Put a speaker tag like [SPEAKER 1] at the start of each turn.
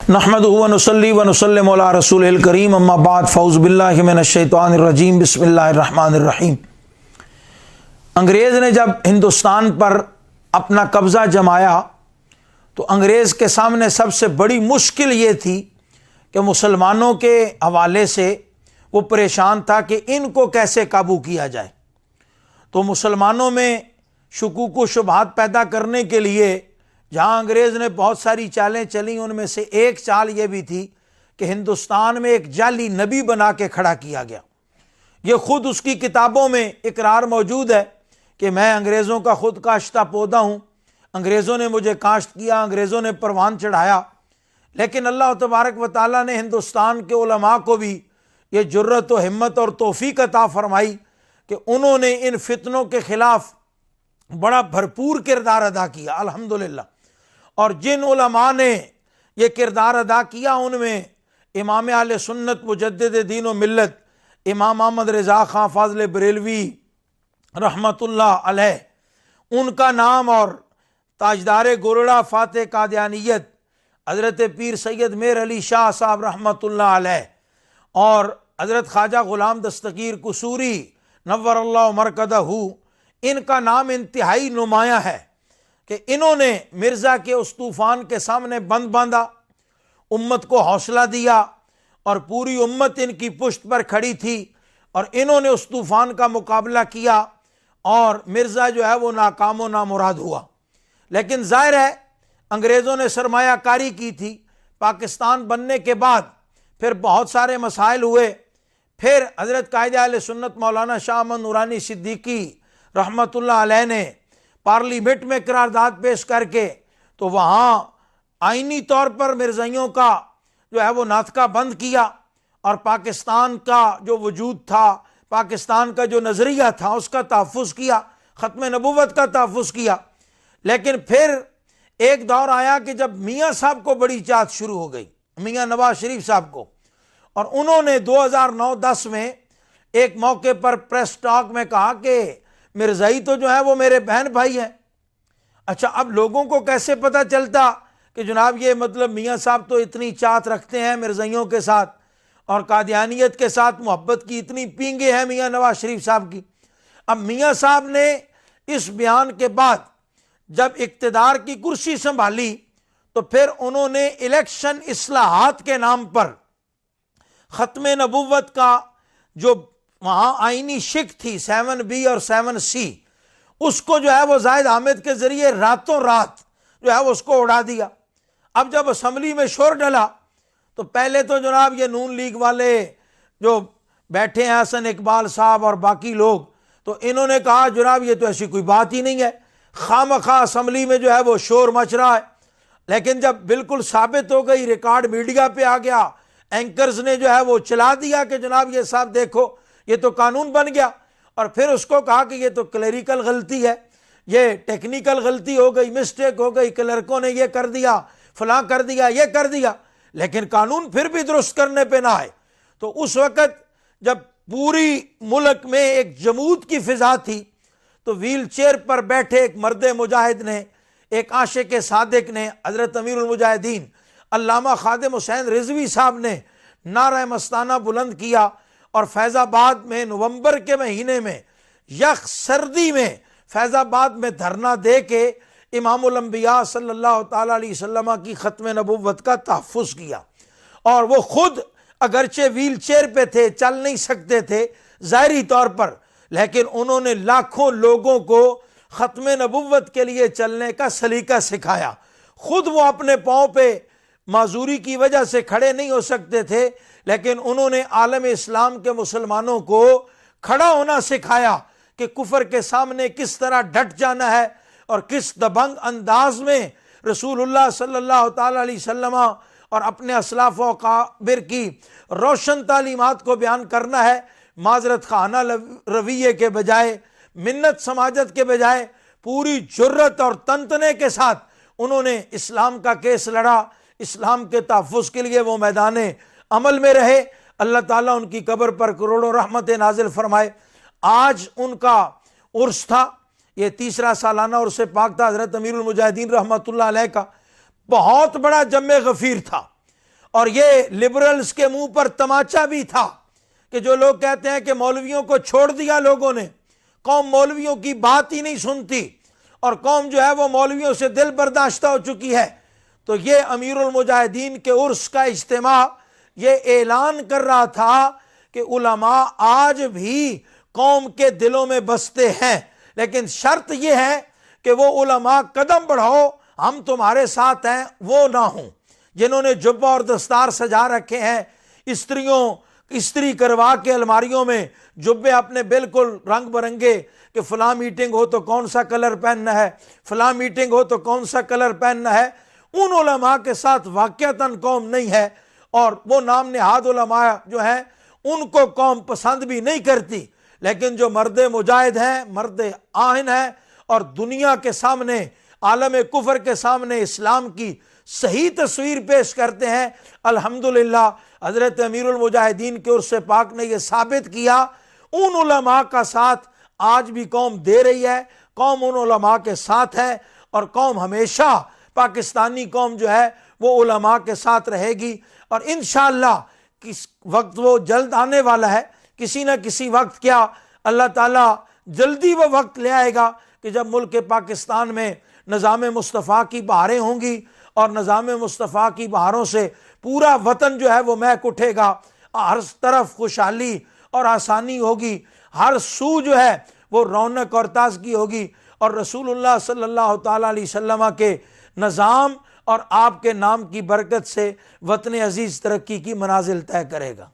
[SPEAKER 1] नहमदुहु व नुसल्ली व नुसल्लिमु अला रसूलिल करीम अम्मा बाद फ़ौज़ बिल्लाहि मिनश शैतानिर रजीम बिस्मिल्लाहिर रहमानिर रहीम। अंग्रेज़ ने जब हिंदुस्तान पर अपना कब्ज़ा जमाया तो अंग्रेज़ के सामने सबसे बड़ी मुश्किल ये थी कि मुसलमानों के हवाले से वो परेशान था कि इनको कैसे काबू किया जाए। तो मुसलमानों में शुकूक व शुबहात पैदा करने के लिए जहाँ अंग्रेज़ ने बहुत सारी चालें चली, उनमें से एक चाल ये भी थी कि हिंदुस्तान में एक जाली नबी बना के खड़ा किया गया। ये ख़ुद उसकी किताबों में इकरार मौजूद है कि मैं अंग्रेज़ों का ख़ुद काश्ता पौधा हूँ, अंग्रेज़ों ने मुझे काश्त किया, अंग्रेज़ों ने परवान चढ़ाया। लेकिन अल्लाह तबारक व तआला ने हिंदुस्तान के उलमा को भी ये जुर्रत व हिम्मत और तौफ़ीक अता फरमाई कि उन्होंने इन फितनों के ख़िलाफ़ बड़ा भरपूर किरदार अदा किया अल्हम्दुलिल्लाह। और जिन उलमा ने ये किरदार अदा किया उनमें इमाम आले सुन्नत मुजद्दिद दीन व मिल्लत इमाम अहमद रज़ा खां फ़ाज़िल बरेलवी रहमतुल्लाह अलैह, उनका नाम और ताजदार गुरड़ा फ़ाते कादियानियत हज़रत पीर सैयद मेर अली शाह साहब रहमतुल्लाह अलैह और हज़रत ख्वाजा ग़ुलाम दस्तगीर कुसूरी नव्वरल्लाहु मरकदहू, इनका नाम इंतहाई नुमायाँ है कि इन्होंने मिर्ज़ा के उस तूफ़ान के सामने बंद बांधा, उम्मत को हौसला दिया और पूरी उम्मत इनकी पुश्त पर खड़ी थी और इन्होंने उस तूफ़ान का मुकाबला किया और मिर्ज़ा जो है वो नाकाम व नामुराद हुआ। लेकिन ज़ाहिर है अंग्रेज़ों ने सरमायाकारी की थी। पाकिस्तान बनने के बाद फिर बहुत सारे मसाइल हुए। फिर हज़रत कायदे अहले सुन्नत मौलाना शाह अहमद नूरानी सिद्दीकी रहमतुल्लाह अलैह ने पार्लियामेंट में करारदाद पेश करके तो वहाँ आइनी तौर पर मिर्ज़ाइयों का जो है वो नातका बंद किया और पाकिस्तान का जो वजूद था, पाकिस्तान का जो नज़रिया था उसका तहफ़्फ़ुज़ किया, ख़त्म नबूवत का तहफ़्फ़ुज़ किया। लेकिन फिर एक दौर आया कि जब मियाँ साहब को बड़ी चाहत शुरू हो गई, मियाँ नवाज शरीफ साहब को, और उन्होंने 2009-10 में एक मौके पर प्रेस टॉक में कहा कि मिर्ज़ाई तो जो है वो मेरे बहन भाई हैं। अच्छा, अब लोगों को कैसे पता चलता कि जनाब ये मतलब मियाँ साहब तो इतनी चाहत रखते हैं मिर्ज़ाइयों के साथ और कादियानियत के साथ मोहब्बत की इतनी पींगे हैं मियाँ नवाज शरीफ साहब की। अब मियाँ साहब ने इस बयान के बाद जब इक़्तिदार की कुर्सी संभाली तो फिर उन्होंने इलेक्शन इस्लाहात के नाम पर ख़त्म नबूवत का जो वहाँ आइनी शिक थी 7B और 7C, उसको जो है वो ज़ाहिद हामिद के ज़रिए रातों रात जो है वो उसको उड़ा दिया। अब जब असम्बली में शोर डला तो पहले तो जनाब ये नून लीग वाले जो बैठे हैं हसन इकबाल साहब और बाकी लोग, तो इन्होंने कहा जनाब ये तो ऐसी कोई बात ही नहीं है, खामखा असम्बली में जो है वो शोर मच रहा है। लेकिन जब बिल्कुल साबित हो गई, रिकॉर्ड मीडिया पे आ गया, एंकर्स ने जो है वो चला दिया कि जनाब ये साहब देखो ये तो कानून बन गया, और फिर उसको कहा कि ये तो क्लरिकल गलती है, ये टेक्निकल गलती हो गई, मिस्टेक हो गई, क्लर्कों ने ये कर दिया, फलां कर दिया, ये कर दिया, लेकिन कानून फिर भी दुरुस्त करने पे ना आए। तो उस वक़्त जब पूरी मुल्क में एक जमूद की फिजा थी तो व्हील चेयर पर बैठे एक मर्द मुजाहिद ने, एक आशिक सादिक ने, हज़रत अमीरुल मुजाहिदीन अल्लामा खादिम हुसैन रिजवी साहब ने नारा मस्ताना बुलंद किया और फैज़ाबाद में नवंबर के महीने में यख सर्दी में फैज़ाबाद में धरना दे के इमामुल अंबिया सल्लल्लाहु ताला अलैहि वसल्लम की ख़त्म नबूवत का तहफ़्फ़ुज़ किया। और वो खुद अगरचे व्हील चेयर पे थे, चल नहीं सकते थे ज़ाहिरी तौर पर, लेकिन उन्होंने लाखों लोगों को ख़त्म नबूवत के लिए चलने का सलीका सिखाया। खुद वो अपने पाँव पे माजूरी की वजह से खड़े नहीं हो सकते थे, लेकिन उन्होंने आलम इस्लाम के मुसलमानों को खड़ा होना सिखाया कि कुफर के सामने किस तरह डट जाना है और किस दबंग अंदाज में रसूलुल्लाह सल्लल्लाहु ताला अलैहि वसल्लम और अपने असलाफ व अकाबिर की रोशन तालीमात को बयान करना है। माजरत खाना रवैये के बजाय, मिन्नत समाजत के बजाय पूरी जुर्रत और तंतने के साथ उन्होंने इस्लाम का केस लड़ा। इस्लाम के तहफ़्फ़ुज़ के लिए वो मैदान अमल में रहे। अल्लाह ताला उनकी कब्र पर करोड़ों रहमतें नाजिल फरमाए। आज उनका उर्स था, ये 3रा सालाना उर्स पाक था हज़रत अमीरुल मुजाहिदीन रहमतुल्लाह अलैह का। बहुत बड़ा जम्मे गफ़ीर था। اور یہ لبرلز کے منہ پر تماچا بھی تھا کہ جو لوگ کہتے ہیں کہ مولویوں کو چھوڑ دیا لوگوں نے، قوم مولویوں کی بات ہی نہیں سنتی اور قوم جو ہے وہ مولویوں سے دل برداشتہ ہو چکی ہے، تو یہ امیر المجاہدین کے عرس کا اجتماع یہ اعلان کر رہا تھا کہ علماء آج بھی قوم کے دلوں میں بستے ہیں، لیکن شرط یہ ہے کہ وہ علماء قدم بڑھاؤ، ہم تمہارے ساتھ ہیں، وہ نہ ہوں جنہوں نے جبہ اور دستار سجا رکھے ہیں، استری کروا کے الماریوں میں جبے اپنے بالکل رنگ برنگے کہ فلاں میٹنگ ہو تو کون سا کلر پہننا ہے، فلاں میٹنگ ہو تو کون سا کلر پہننا ہے، ان علماء کے ساتھ واقعتاً قوم نہیں ہے، اور وہ نام نہاد علماء جو ہیں ان کو قوم پسند بھی نہیں کرتی، لیکن جو مرد مجاہد ہیں، مرد آہن ہیں اور دنیا کے سامنے، عالم کفر کے سامنے اسلام کی صحیح تصویر پیش کرتے ہیں، الحمدللہ حضرت امیر المجاہدین کے عرس پاک نے یہ ثابت کیا، ان علماء کا ساتھ آج بھی قوم دے رہی ہے، قوم ان علماء کے ساتھ ہے، اور قوم ہمیشہ پاکستانی قوم جو ہے وہ علماء کے ساتھ رہے گی، اور انشاءاللہ کس وقت وہ جلد آنے والا ہے، کسی نہ کسی وقت کیا اللہ تعالیٰ جلدی وہ وقت لے آئے گا کہ جب ملک پاکستان میں نظام مصطفیٰ کی بہاریں ہوں گی، اور نظام مصطفیٰ کی بہاروں سے پورا وطن جو ہے وہ مہک اٹھے گا، ہر طرف خوشحالی اور آسانی ہوگی، ہر سو جو ہے وہ رونق اور تازگی ہوگی، اور رسول اللہ صلی اللہ تعالیٰ علیہ وسلم کے نظام اور آپ کے نام کی برکت سے وطن عزیز ترقی کی منازل طے کرے گا۔